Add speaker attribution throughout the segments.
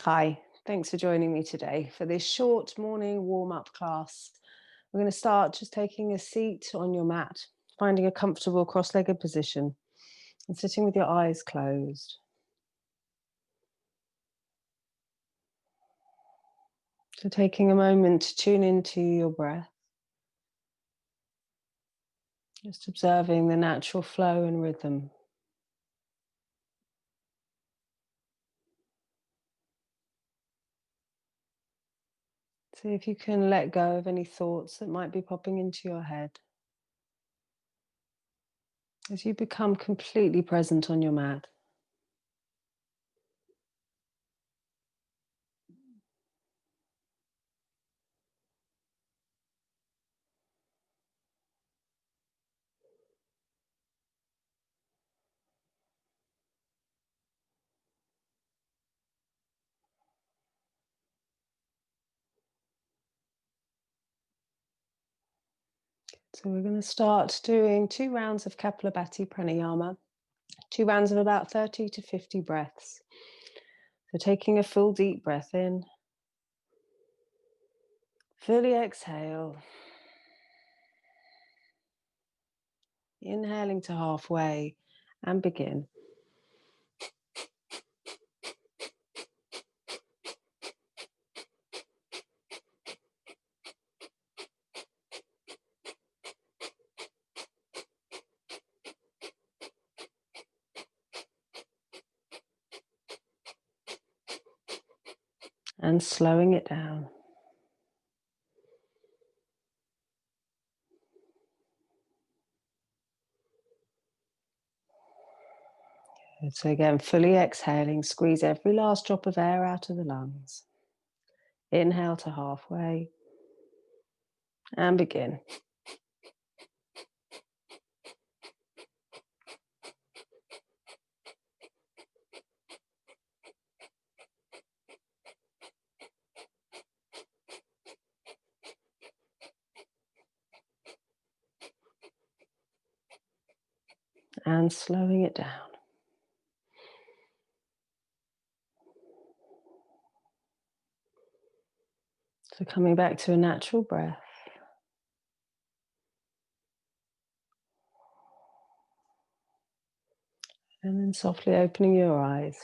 Speaker 1: Hi, thanks for joining me today for this short morning warm-up class. We're going to start just taking a seat on your mat, finding a comfortable cross-legged position and sitting with your eyes closed. So taking a moment to tune into your breath, just observing the natural flow and rhythm. See if you can let go of any thoughts that might be popping into your head as you become completely present on your mat. So we're going to start doing 2 rounds of Kapalabhati Pranayama, 2 rounds of about 30 to 50 breaths. So taking a full deep breath in, fully exhale, inhaling to halfway and begin. And slowing it down. So again, fully exhaling, squeeze every last drop of air out of the lungs. Inhale to halfway and begin. And slowing it down. So coming back to a natural breath. And then softly opening your eyes.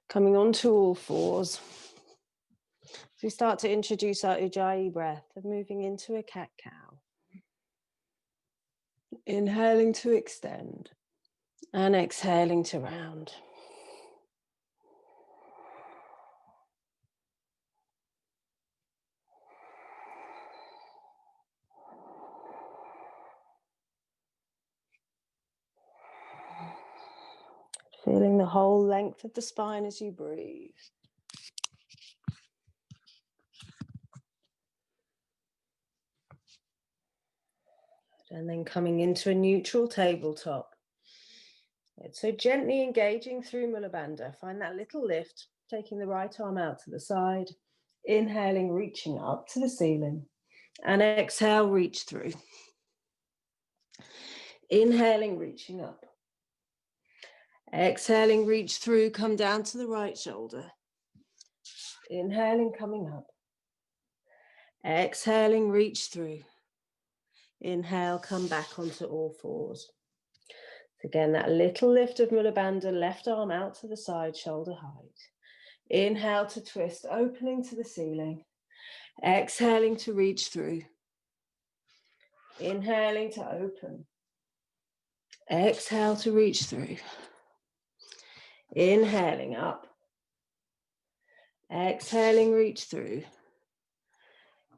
Speaker 1: Coming onto all fours. So we start to introduce our Ujjayi breath of moving into a cat-cow. Inhaling to extend and exhaling to round. Feeling the whole length of the spine as you breathe. And then coming into a neutral tabletop. So gently engaging through Mula Bandha. Find that little lift, taking the right arm out to the side. Inhaling, reaching up to the ceiling. And exhale, reach through. Inhaling, reaching up. Exhaling, reach through, come down to the right shoulder. Inhaling, coming up. Exhaling, reach through. Inhale, come back onto all fours. Again, that little lift of Mula Bandha, left arm out to the side, shoulder height. Inhale to twist, opening to the ceiling. Exhaling to reach through. Inhaling to open. Exhale to reach through. Inhaling up. Exhaling, reach through.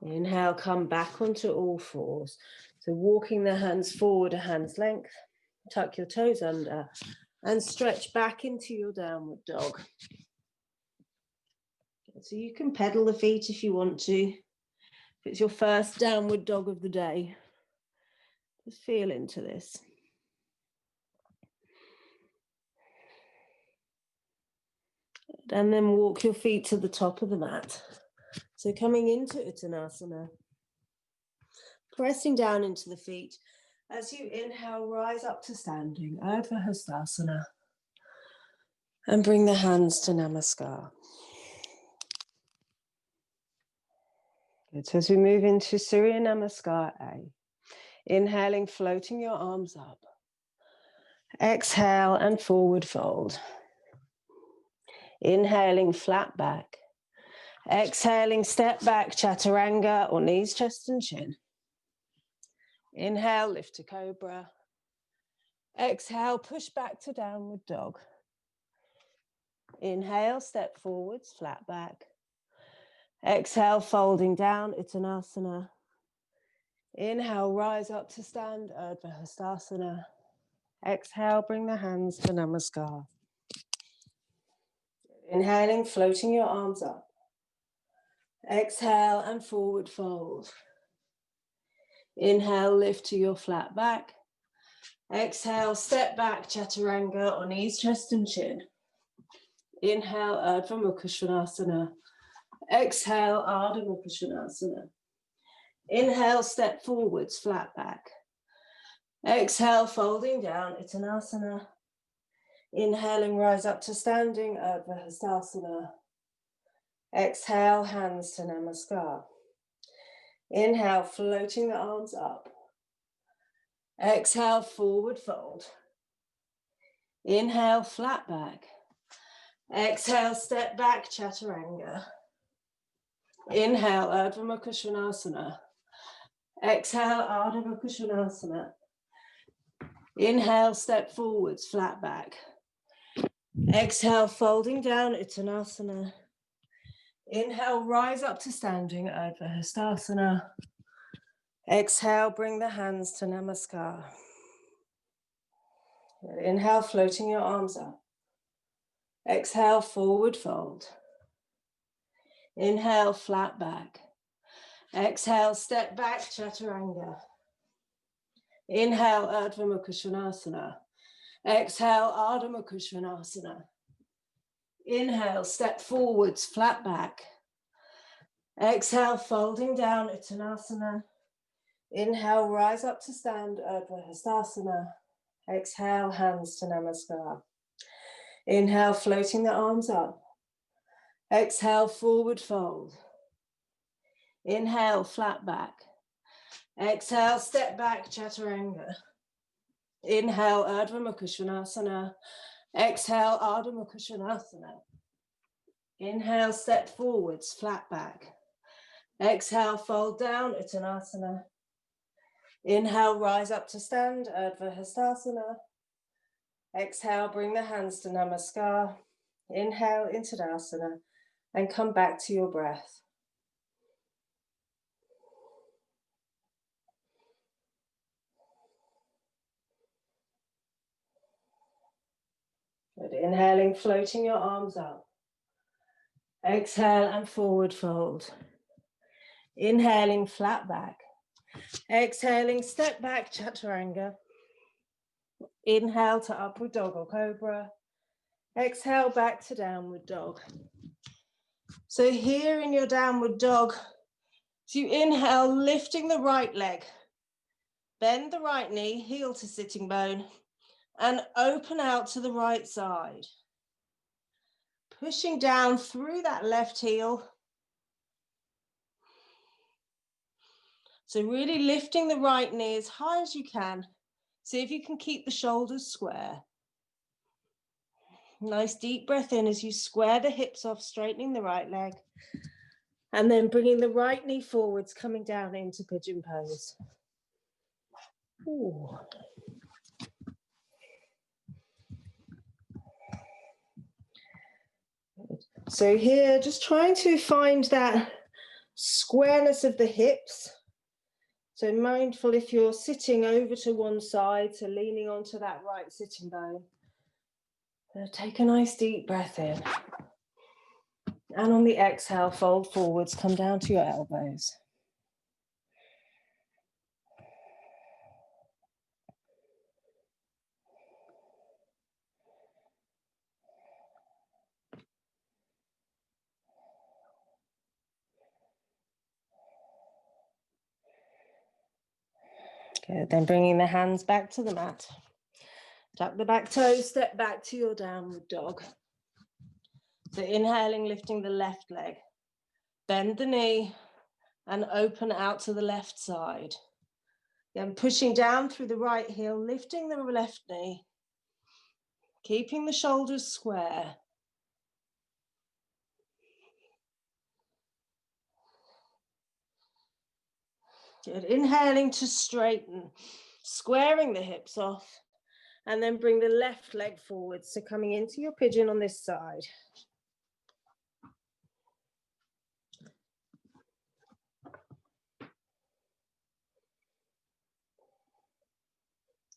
Speaker 1: Inhale, come back onto all fours. So walking the hands forward a hand's length. Tuck your toes under and stretch back into your downward dog. So you can pedal the feet if you want to. If it's your first downward dog of the day, just feel into this. And then walk your feet to the top of the mat. So coming into Uttanasana, pressing down into the feet. As you inhale, rise up to standing, Urdhva Hastasana. And bring the hands to Namaskar. Good. So as we move into Surya Namaskar A, inhaling, floating your arms up. Exhale and forward fold. Inhaling, flat back. Exhaling, step back, chaturanga, or knees, chest and chin. Inhale, lift to cobra. Exhale, push back to downward dog. Inhale, step forwards, flat back. Exhale, folding down, Uttanasana. Inhale, rise up to stand, Urdhva Hastasana. Exhale, bring the hands to Namaskar. Inhaling, floating your arms up. Exhale and forward fold. Inhale, lift to your flat back. Exhale, step back, chaturanga, or knees, chest and chin. Inhale, Urdhva Mukha Svanasana. Exhale, Ardha Mukha Svanasana. Inhale, step forwards, flat back. Exhale, folding down, Uttanasana. Inhaling, rise up to standing, Urdhva Hastasana. Exhale, hands to Namaskar. Inhale, floating the arms up. Exhale, forward fold. Inhale, flat back. Exhale, step back, chaturanga. Inhale, Urdhva Mukha Svanasana. Exhale, Ardha Mukha Svanasana. Inhale, step forwards, flat back. Exhale, folding down, Uttanasana. Inhale, rise up to standing, Urdhva Hastasana. Exhale, bring the hands to Namaskar. Inhale, floating your arms up. Exhale, forward fold. Inhale, flat back. Exhale, step back, chaturanga. Inhale, Urdhva Mukha Svanasana. Exhale, Ardha Mukha Svanasana. Inhale, step forwards, flat back. Exhale, folding down, Uttanasana. Inhale, rise up to stand, Urdhva Hastasana. Exhale, hands to Namaskar. Inhale, floating the arms up. Exhale, forward fold. Inhale, flat back. Exhale, step back, chaturanga. Inhale, Urdhva Mukha Svanasana. Exhale, Ardha Mukha Svanasana. Inhale, step forwards, flat back. Exhale, fold down, Uttanasana. Inhale, rise up to stand, Urdhva Hastasana. Exhale, bring the hands to Namaskar. Inhale into Tadasana and come back to your breath. Good. Inhaling, floating your arms up. Exhale and forward fold. Inhaling, flat back. Exhaling, step back, chaturanga. Inhale to upward dog or cobra. Exhale, back to downward dog. So here in your downward dog, so you inhale, lifting the right leg. Bend the right knee, heel to sitting bone, and open out to the right side. Pushing down through that left heel. So really lifting the right knee as high as you can. See if you can keep the shoulders square. Nice deep breath in as you square the hips off, straightening the right leg. And then bringing the right knee forwards, coming down into pigeon pose. Ooh. So here, just trying to find that squareness of the hips. So mindful if you're sitting over to one side, so leaning onto that right sitting bone. So take a nice deep breath in. And on the exhale, fold forwards, come down to your elbows. Good, then bringing the hands back to the mat. Tuck the back toes, step back to your downward dog. So inhaling, lifting the left leg. Bend the knee and open out to the left side. Then pushing down through the right heel, lifting the left knee. Keeping the shoulders square. Good. Inhaling to straighten, squaring the hips off, and then bring the left leg forward. So coming into your pigeon on this side.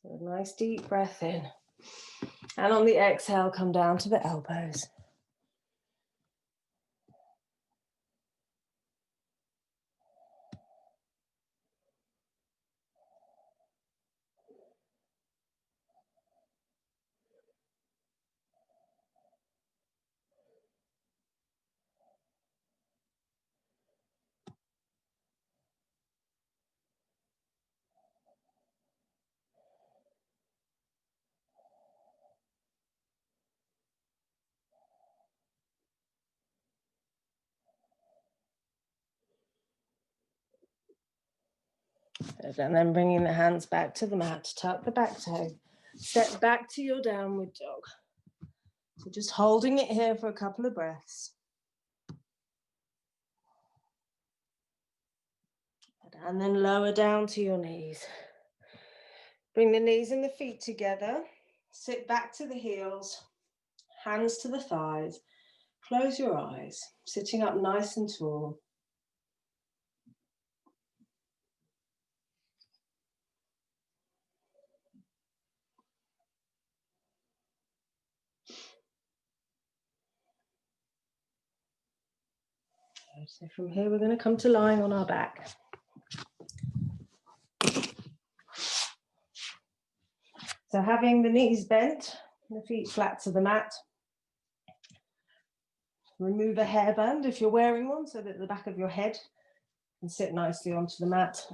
Speaker 1: A nice deep breath in. And on the exhale, come down to the elbows. And then bringing the hands back to the mat, tuck the back toe, step back to your downward dog. So just holding it here for a couple of breaths. And then lower down to your knees. Bring the knees and the feet together. Sit back to the heels, hands to the thighs. Close your eyes, sitting up nice and tall. So from here, we're going to come to lying on our back. So having the knees bent, the feet flat to the mat. Remove a hairband if you're wearing one so that the back of your head can sit nicely onto the mat.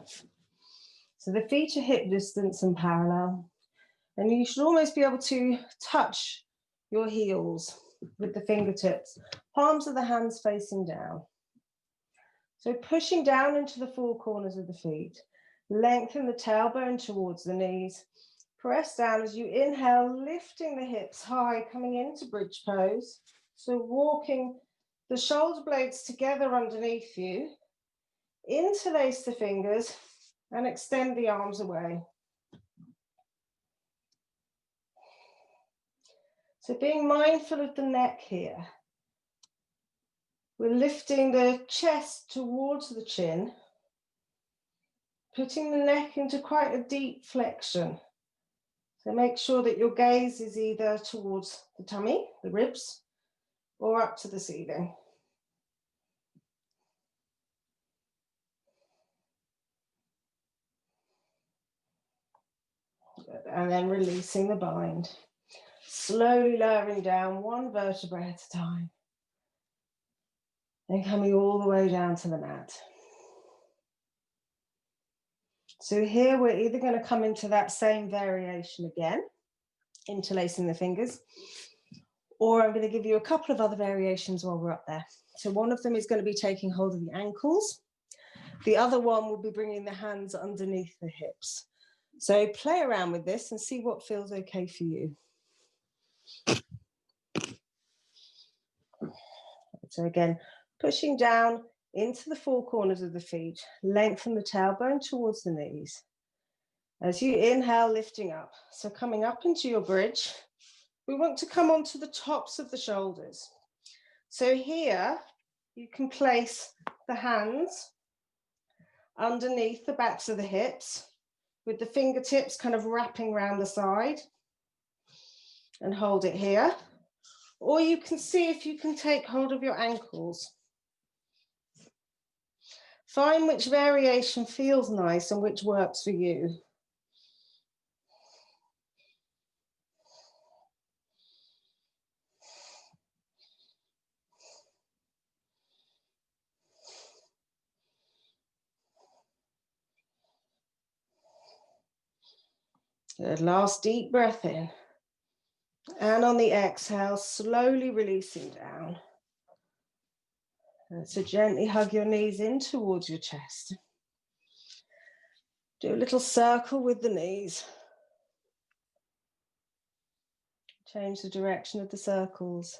Speaker 1: So the feet are hip distance and parallel. And you should almost be able to touch your heels with the fingertips, palms of the hands facing down. So pushing down into the four corners of the feet, lengthen the tailbone towards the knees, press down as you inhale, lifting the hips high, coming into bridge pose. So walking the shoulder blades together underneath you, interlace the fingers and extend the arms away. So being mindful of the neck here. We're lifting the chest towards the chin, putting the neck into quite a deep flexion. So make sure that your gaze is either towards the tummy, the ribs, or up to the ceiling. Good. And then releasing the bind. Slowly lowering down one vertebra at a time. Then coming all the way down to the mat. So here we're either going to come into that same variation again, interlacing the fingers, or I'm going to give you a couple of other variations while we're up there. So one of them is going to be taking hold of the ankles. The other one will be bringing the hands underneath the hips. So play around with this and see what feels okay for you. So again, pushing down into the four corners of the feet, lengthen the tailbone towards the knees. As you inhale, lifting up. So coming up into your bridge, we want to come onto the tops of the shoulders. So here, you can place the hands underneath the backs of the hips with the fingertips kind of wrapping around the side and hold it here. Or you can see if you can take hold of your ankles. Find which variation feels nice and which works for you. Good, last deep breath in. And on the exhale, slowly releasing down. So gently hug your knees in towards your chest. Do a little circle with the knees. Change the direction of the circles.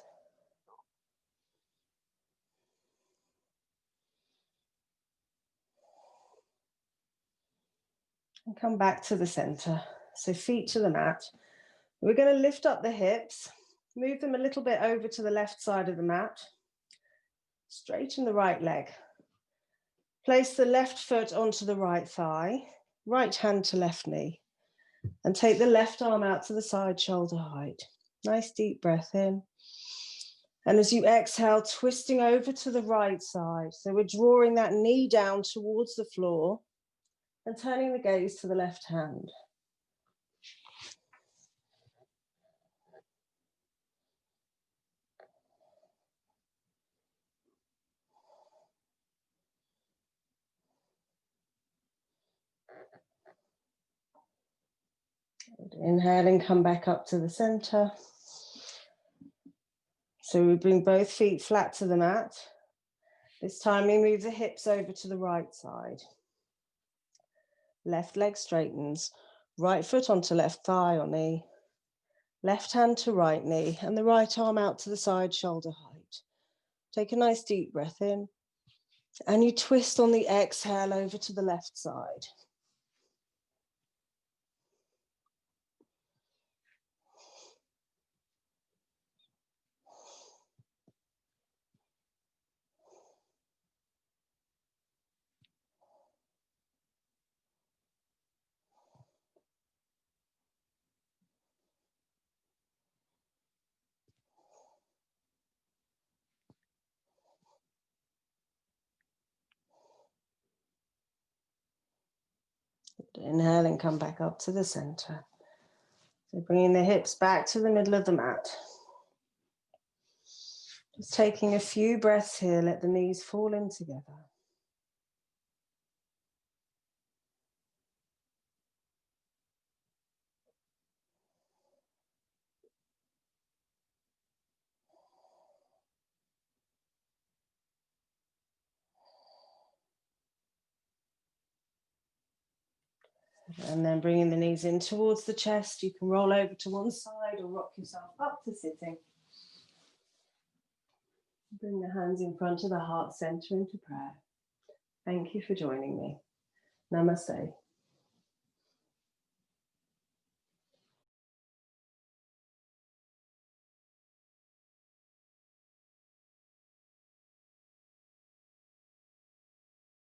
Speaker 1: And come back to the center. So feet to the mat. We're going to lift up the hips, move them a little bit over to the left side of the mat. Straighten the right leg. Place the left foot onto the right thigh, right hand to left knee, and take the left arm out to the side shoulder height. Nice deep breath in. And as you exhale, twisting over to the right side. So we're drawing that knee down towards the floor and turning the gaze to the left hand. Inhale and come back up to the center. So we bring both feet flat to the mat. This time we move the hips over to the right side. Left leg straightens, right foot onto left thigh or knee, left hand to right knee, and the right arm out to the side shoulder height. Take a nice deep breath in, and you twist on the exhale over to the left side. Inhale and come back up to the center. So bringing the hips back to the middle of the mat. Just taking a few breaths here, let the knees fall in together. And then bringing the knees in towards the chest. You can roll over to one side or rock yourself up to sitting. Bring the hands in front of the heart center into prayer. Thank you for joining me. Namaste.